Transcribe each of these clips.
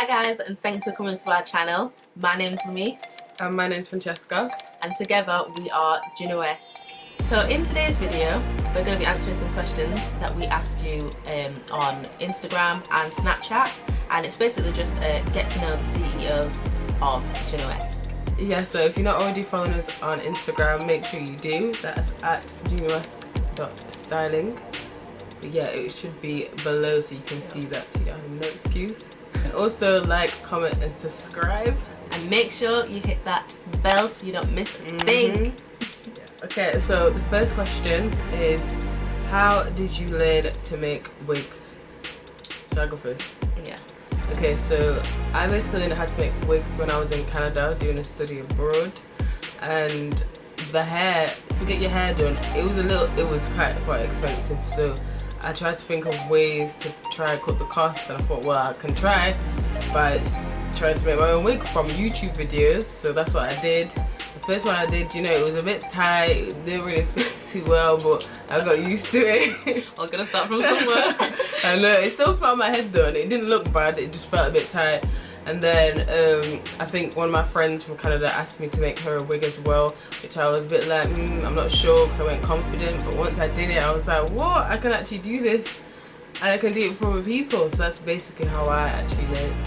Hi guys, and thanks for coming to our channel. My name's Louise. And my name's Francesca. And together we are Junoesque. So in today's video, we're going to be answering some questions that we asked you on Instagram and Snapchat. And it's basically just get to know the CEOs of Junoesque. Yeah, so if you're not already following us on Instagram, make sure you do. That's at junoesque.styling. But yeah, it should be below so you can see that, so you don't have no excuse. And also like, comment and subscribe. And make sure you hit that bell so you don't miss a thing. Okay, so the first question is, how did you learn to make wigs? Should I go first? Yeah. Okay, so I basically learned how to make wigs when I was in Canada doing a study abroad. And the hair, to get your hair done, it was quite expensive. So I tried to think of ways to try and cut the costs, and I thought, well, I can try by trying to make my own wig from YouTube videos. So that's what I did. The first one I did, you know, it was a bit tight, it didn't really fit too well, but I got used to it. I'm gonna start from somewhere. I know, it still felt my head done. It didn't look bad, it just felt a bit tight. And then I think one of my friends from Canada asked me to make her a wig as well, which I was a bit like, I'm not sure, because I wasn't confident. But once I did it, I was like, what? I can actually do this, and I can do it for other people. So that's basically how I actually learned.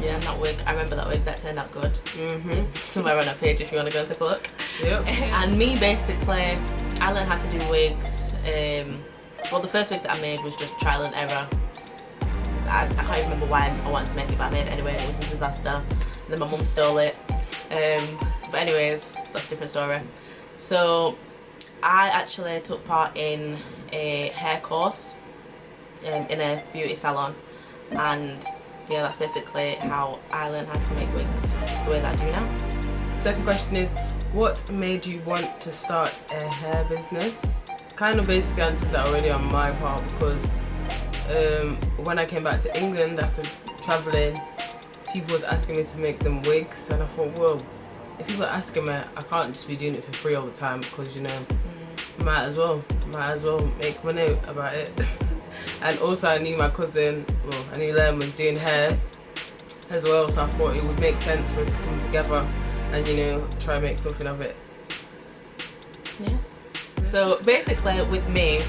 Yeah, and that wig, I remember that wig, that turned out good. Somewhere on our page if you want to go and take a look. Yep. And me, basically, I learned how to do wigs. Well, the first wig that I made was just trial and error. I can't even remember why I wanted to make it, but I made it anyway, and it was a disaster. And then my mum stole it. But anyways, that's a different story. So I actually took part in a hair course in a beauty salon, and yeah, that's basically how I learned how to make wigs the way that I do now. The second question is, what made you want to start a hair business? Kind of basically answered that already on my part, because when I came back to England after travelling, people was asking me to make them wigs, and I thought, well, if people are asking me, I can't just be doing it for free all the time, because, you know, might as well make money about it. And also I knew my cousin, well, I knew Len was doing hair as well, so I thought it would make sense for us to come together and, you know, try and make something of it. Yeah. So basically with me,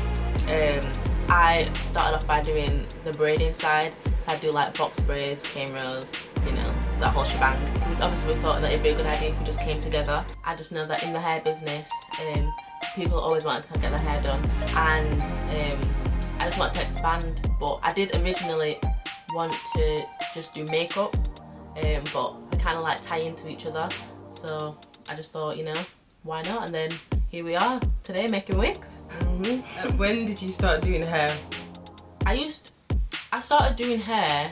I started off by doing the braiding side. So I do like box braids, cane rows, you know, that whole shebang. Obviously we thought that it'd be a good idea if we just came together. I just know that in the hair business, people always wanted to get their hair done, and I just wanted to expand. But I did originally want to just do makeup, but they kind of like tie into each other. So I just thought, you know, why not? And then here we are today making wigs. When did you start doing hair? I started doing hair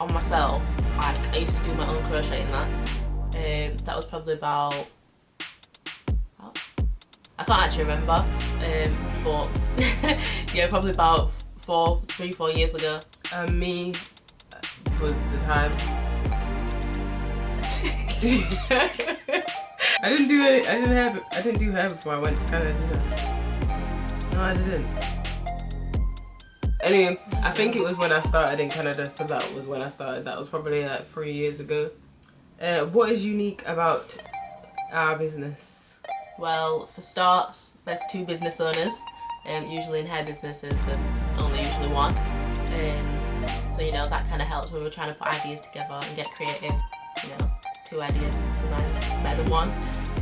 on myself. Like, I used to do my own crocheting that. That was probably about, I can't actually remember, but yeah, probably about 3-4 years ago. And me was the time. I didn't do hair before I went to Canada, did I? No, I didn't. Anyway, I think it was when I started in Canada, so that was when I started. That was probably like 3 years ago. What is unique about our business? Well, for starts, there's 2 business owners. Usually in hair businesses, there's only usually one. So, you know, that kind of helps when we're trying to put ideas together and get creative. You know, 2 ideas, 2 minds, better than one.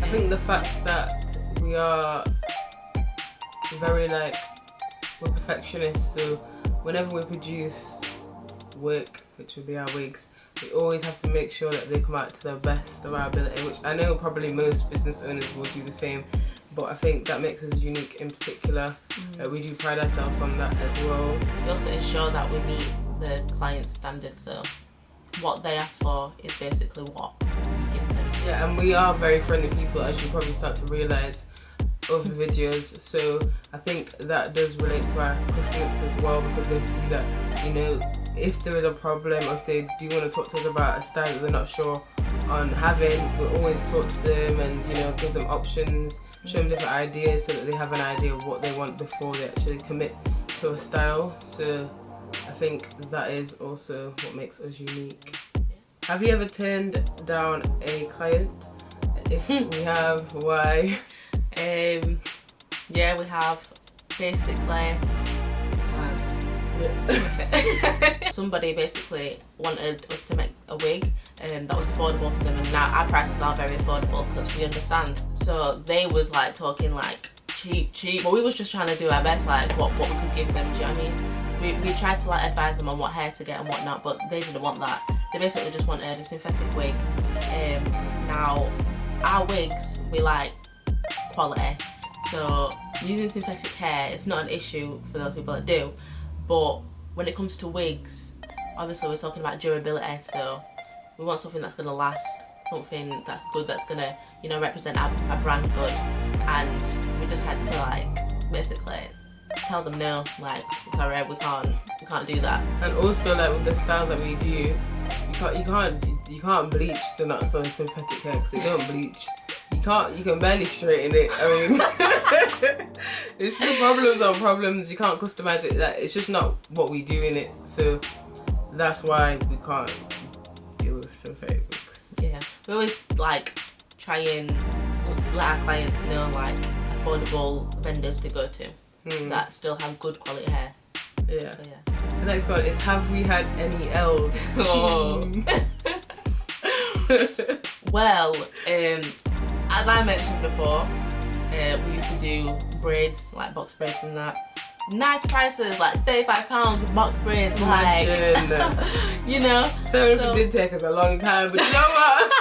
I think the fact that we are very we're perfectionists, so whenever we produce work, which would be our wigs, we always have to make sure that they come out to the best of our ability, which I know probably most business owners will do the same, but I think that makes us unique in particular. We do pride ourselves on that as well. We also ensure that we meet the client's standards, so what they ask for is basically what we give them. Yeah, and we are very friendly people, as you probably start to realise over the videos, so I think that does relate to our customers as well, because they see that, you know, if there is a problem, or if they do want to talk to us about a style that they're not sure on having, we'll always talk to them and, you know, give them options, show them different ideas so that they have an idea of what they want before they actually commit to a style. So I think that is also what makes us unique. Have you ever turned down a client? If we have, why? Yeah, we have. Basically, somebody basically wanted us to make a wig that was affordable for them, and now our prices are very affordable because we understand. So they was like talking like cheap, but we was just trying to do our best, like what we could give them. Do you know what I mean? We tried to like advise them on what hair to get and whatnot, but they didn't want that. They basically just wanted a synthetic wig. Now our wigs, we like quality, so using synthetic hair, it's not an issue for those people that do, but when it comes to wigs, obviously we're talking about durability, so we want something that's going to last, something that's good, that's going to, you know, represent our brand good. And we just had to like basically tell them no, like sorry, we can't do that. And also like with the styles that we do, you can't bleach the knots on synthetic hair because they don't bleach. You can barely straighten it. I mean, it's just problems on problems. You can't customize it. Like, it's just not what we do in it. So that's why we can't deal with synthetic wigs. Yeah, we always like try and let our clients know like affordable vendors to go to that still have good quality hair. Yeah. So, yeah. The next one is, have we had any L's? Oh. Well, as I mentioned before, we used to do braids, like box braids and that. Nice prices, like £35 box braids. Imagine. Like, you know. Fair enough, it did take us a long time, but you know what?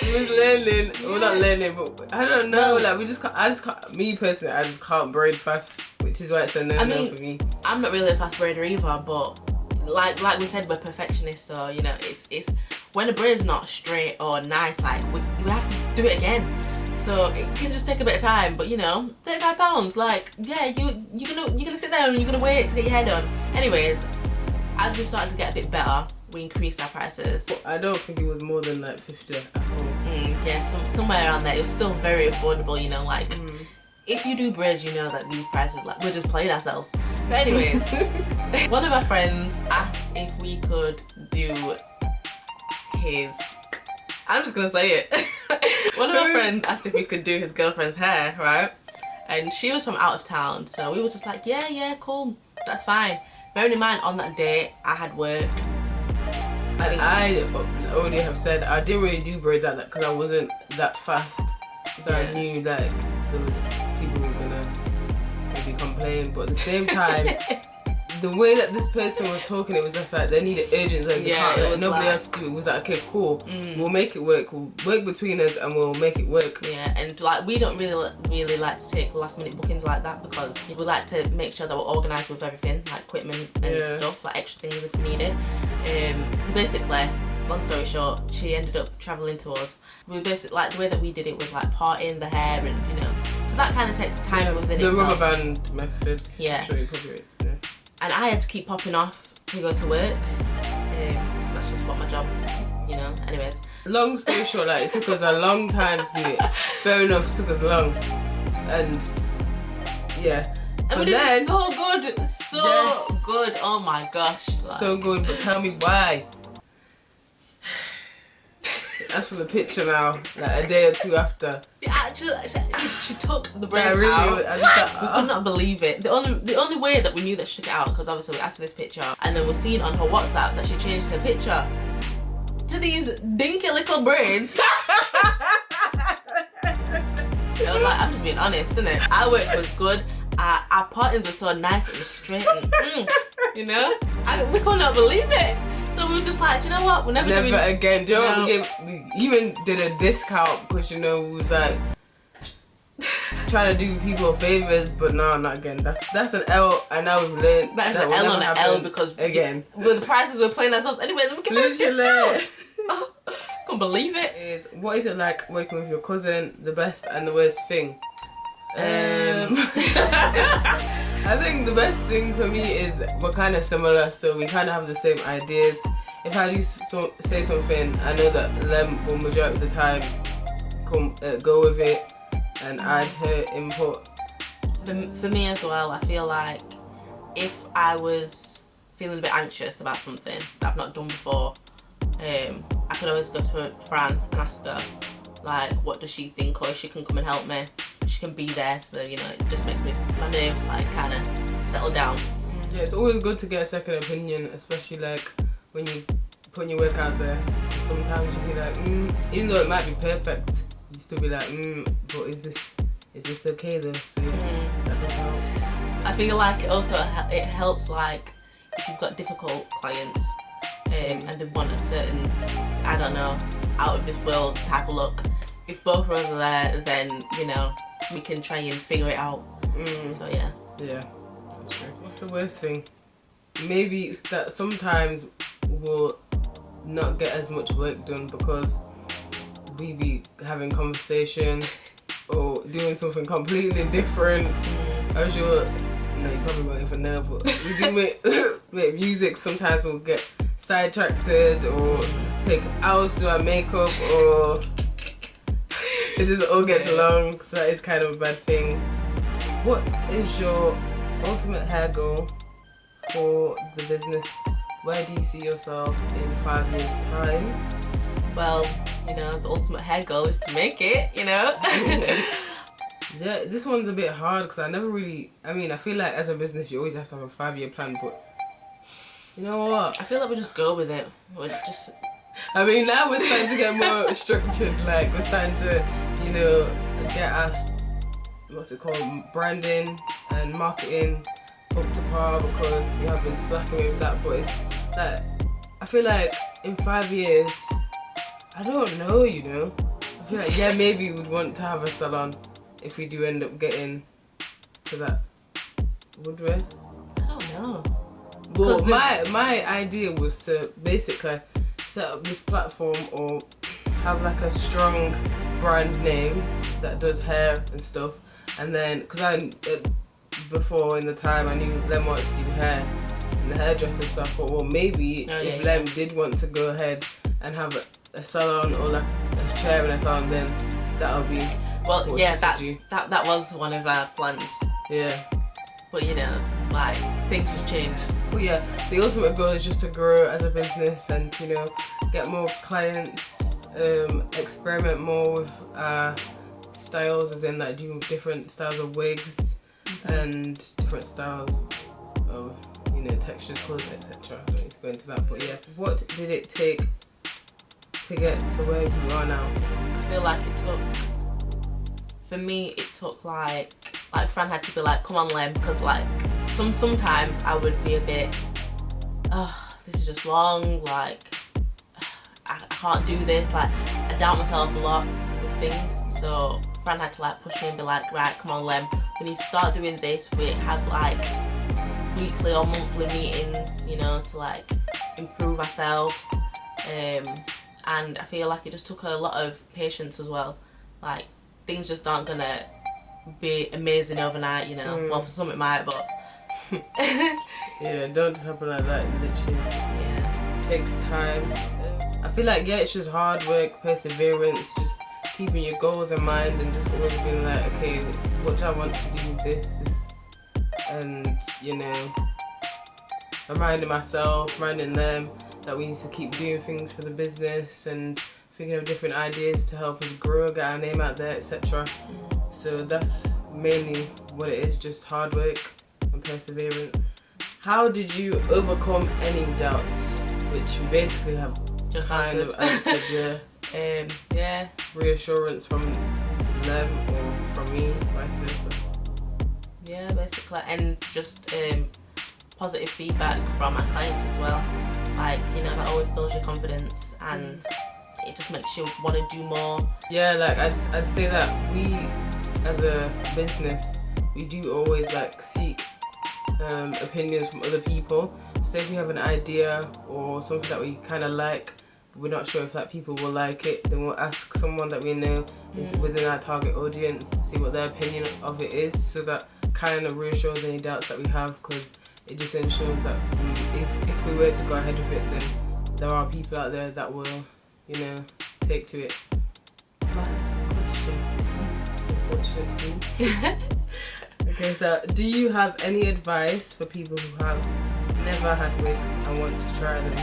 We was learning. Yeah. Well, not learning, but I don't know. Like I just can't. Me personally, I just can't braid fast, which is why it's a no-no for me. I'm not really a fast braider either, but like we said, we're perfectionists, so you know, it's when a braid's not straight or nice, like we have to do it again. So it can just take a bit of time, but you know, £35, like yeah, you're gonna sit there and you're gonna wait to get your hair done. Anyways, as we started to get a bit better, we increased our prices. I don't think it was more than like 50 at all. Yeah, somewhere around there. It was still very affordable, you know, like if you do braids, you know that these prices, like we're just playing ourselves. But anyways, one of our friends asked if we could do his, I'm just gonna say it. One of our friends asked if we could do his girlfriend's hair, right? And she was from out of town, so we were just like, yeah, cool, that's fine. Bearing in mind, on that day, I had work. And I already have said I didn't really do braids like that because I wasn't that fast. So I knew like there was people who were gonna maybe complain, but at the same time, the way that this person was talking, it was just like they needed urgent. Like, nobody else to do it. It was like, okay, cool, we'll make it work. We'll work between us and we'll make it work. Yeah, and like we don't really like to take last minute bookings like that because we like to make sure that we're organised with everything, like equipment and stuff, like extra things if we need it. So basically, long story short, she ended up travelling to us. We basically, like the way that we did it was like parting the hair and you know, so that kind of takes time within itself. The rubber band method. Yeah. Sure, you probably, And I had to keep popping off to go to work. So that's just what my job, you know. Anyways. Long story short, like it took us a long time to do it. Fair enough, it took us long. And yeah. And we did it so good, so good. Oh my gosh. Like. So good, but tell me why. That's for the picture now, like a day or two after. She took the braids out. We could not believe it. The only way that we knew that she took it out, because obviously we asked for this picture, and then we seen on her WhatsApp that she changed her picture to these dinky little braids. I was like, I'm just being honest, innit? Our work was good. Our partings were so nice and straight, and you know, we could not believe it. So we were just like, you know what? We're never again. Do you know what? We even did a discount because you know we was like trying to do people favors, but no, not again. That's an L, and now we've learned that is an L on an L because again with the prices we're playing ourselves anyway. Then we can make discount. Can't believe it. What is it like working with your cousin? The best and the worst thing. I think the best thing for me is we're kind of similar, so we kind of have the same ideas. If I do say something, I know that Lem will majority of the time go with it and add her input. For me as well, I feel like if I was feeling a bit anxious about something that I've not done before, I could always go to Fran and ask her, like, what does she think, or if she can come and help me. She can be there, so you know, it just makes my nerves like kind of settle down. Yeah, it's always good to get a second opinion, especially like when you putting your work out there. Sometimes you'll be like, even though it might be perfect, you still be like, but is this okay though? So yeah, that does help. I feel like it helps like if you've got difficult clients and they want a certain, I don't know, out of this world type of look. If both of us are there, then you know we can try and figure it out. So yeah. Yeah, that's true. What's the worst thing? Maybe it's that sometimes we'll not get as much work done because we be having conversation or doing something completely different. I'm sure, no, you probably won't even know, but we do make music. Sometimes we'll get sidetracked or take hours to do our makeup, or it just all gets long, so that is kind of a bad thing. What is your ultimate hair goal for the business? Where do you see yourself in 5 years' time? Well, you know, the ultimate hair goal is to make it, you know. Yeah, this one's a bit hard because I never really, I mean, I feel like as a business you always have to have a 5-year plan, but you know what? I feel like we just go with it. We're just... I mean, now we're starting to get more structured, like we're starting to, you know, get our, what's it called, branding and marketing up to par, because we have been slacking with that. But it's like, I feel like in 5 years, I don't know, you know. I feel like, yeah, maybe we'd want to have a salon if we do end up getting to that. Would we? I don't know. Well, my idea was to basically set up this platform or have like a strong brand name that does hair and stuff, and then because before in the time I knew Lem wanted to do hair and the hairdresser, so I thought, well, maybe if Lem did want to go ahead and have a salon or like a chair in a salon, then that would be that was one of our plans. Yeah, but you know, like, things just change. But yeah, the ultimate goal is just to grow as a business and, you know, get more clients, experiment more with styles, as in like do different styles of wigs and different styles of, you know, textures, colours, etc. I don't need to go into that, but yeah. What did it take to get to where you are now? I feel like for me it took like Fran had to be like, come on Lem, because like sometimes I would be a bit, this is just long, like I can't do this, like I doubt myself a lot with things. So Fran had to like push me and be like, right, come on Lem, we need to start doing this. We have like weekly or monthly meetings, you know, to like improve ourselves. And I feel like it just took a lot of patience as well. Like, things just aren't gonna be amazing overnight, you know. Well, for some it might, but yeah, don't just happen like that, literally. Yeah, it takes time. I feel like, yeah, it's just hard work, perseverance, just keeping your goals in mind and just always being like, okay, what do I want to do with this, and you know, reminding myself, reminding them that we need to keep doing things for the business and thinking of different ideas to help us grow, get our name out there, etc. So that's mainly what it is, just hard work and perseverance. How did you overcome any doubts, which we basically have just kind of answered? Yeah. Reassurance from them or from me, vice versa. Yeah, basically, and just positive feedback from our clients as well. Like, you know, that always builds your confidence and it just makes you want to do more. Yeah, like I'd say that we as a business, we do always like seek opinions from other people. So if we have an idea or something that we kind of like, but we're not sure if like people will like it, then we'll ask someone that we know is within our target audience to see what their opinion of it is, so that kind of reassures any doubts that we have, because it just ensures that if we were to go ahead with it, then there are people out there that will, you know, take to it. Last question, unfortunately. Okay, so do you have any advice for people who have never had wigs and want to try them?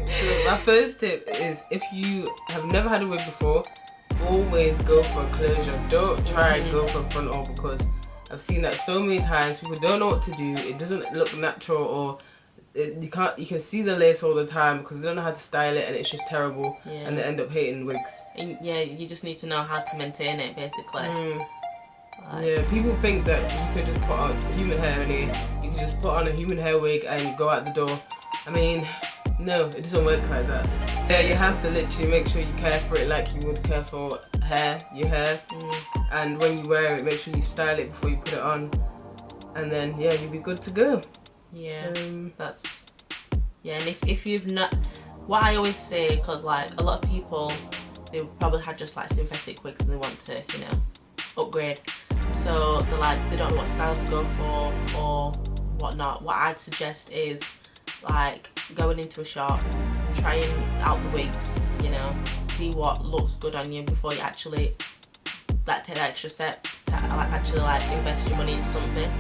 So my first tip is, if you have never had a wig before, always go for a closure. Don't try and go for a front or, because I've seen that so many times. People don't know what to do. It doesn't look natural, or you can see the lace all the time because they don't know how to style it, and it's just terrible. And they end up hating wigs. And yeah, you just need to know how to maintain it, basically. Yeah, people think that you could just put on human hair only. You can just put on a human hair wig and go out the door. I mean, no, it doesn't work like that. Yeah, you have to literally make sure you care for it like you would care for your hair. And when you wear it, make sure you style it before you put it on. And then, yeah, you'll be good to go. Yeah, and if you've not, what I always say, because like a lot of people, they probably had just like synthetic wigs and they want to, you know, upgrade. So they're like, they don't know what style to go for or whatnot. What I'd suggest is like going into a shop, trying out the wigs, you know, see what looks good on you before you actually like take that extra step to actually like invest your money into something.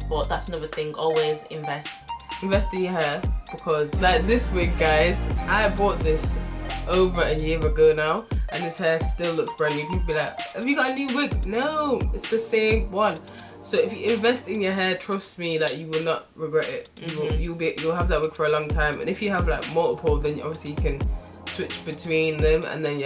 But that's another thing, always invest in your hair, because like this wig, guys, I bought this over a year ago now, and this hair still looks brand new. People be like, have you got a new wig? No, it's the same one. So if you invest in your hair, trust me, that you will not regret it. You'll have that wig for a long time. And if you have like multiple, then obviously you can switch between them, and then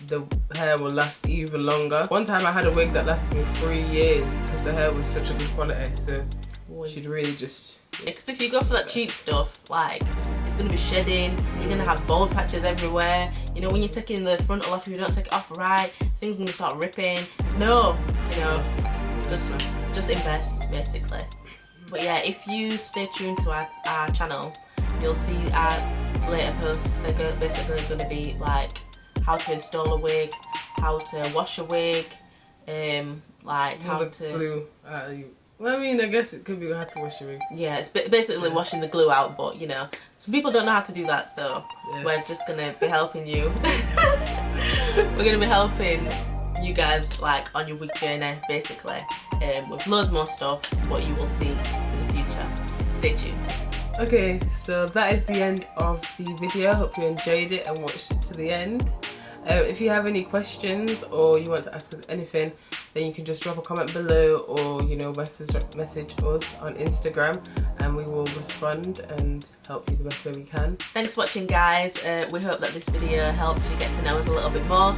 the hair will last even longer. One time I had a wig that lasted me 3 years because the hair was such a good quality. So you should really just, because if you go for that cheap stuff, like it's gonna be shedding, you're gonna have bald patches everywhere. You know, when you're taking the frontal off, if you don't take it off right, things gonna start ripping. No, you know, just invest basically. But yeah, if you stay tuned to our channel, you'll see our later posts. They're basically going to be like how to install a wig, how to wash a wig, like how to glue. Well, I mean, I guess it could be how to wash your wig. Yeah, it's basically washing the glue out, but you know, some people don't know how to do that, so we're just going to be helping you. We're going to be helping you guys like on your wig journey, basically, with loads more stuff, what you will see in the future. Just stay tuned. Okay, so that is the end of the video. I hope you enjoyed it and watched it to the end. If you have any questions or you want to ask us anything, then you can just drop a comment below, or you know, message us on Instagram, and we will respond and help you the best way we can. Thanks for watching, guys. We hope that this video helped you get to know us a little bit more.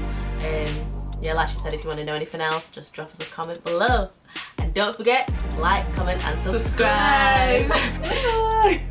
Yeah, like she said, if you want to know anything else, just drop us a comment below. And don't forget, like, comment and subscribe. Bye.